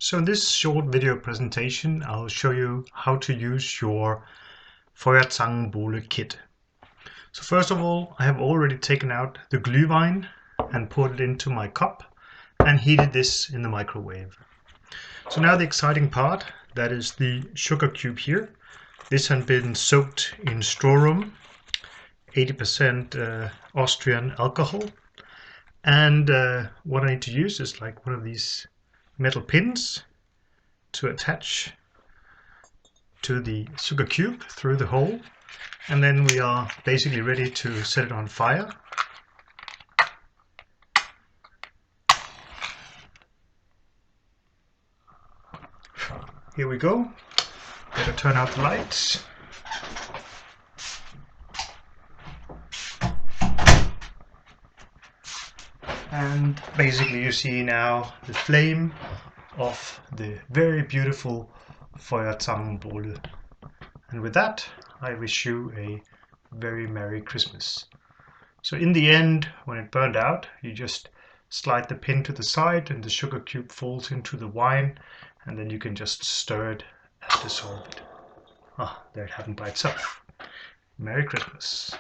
So in this short video presentation, I'll show you how to use your Feuerzangenbowle kit. So first of all, I have already taken out the glühwein and poured it into my cup and heated this in the microwave. So now the exciting part, that is the sugar cube here. This has been soaked in straw rum, 80% Austrian alcohol. And what I need to use is like one of these metal pins to attach to the sugar cube through the hole, and then we are basically ready to set it on fire. Here we go. Better turn out the lights. And basically you see now the flame of the very beautiful Feuerzangenbowle. And with that, I wish you a very Merry Christmas. So in the end, when it burned out, you just slide the pin to the side and the sugar cube falls into the wine, and then you can just stir it and dissolve it. Ah, there it happened by itself. Merry Christmas.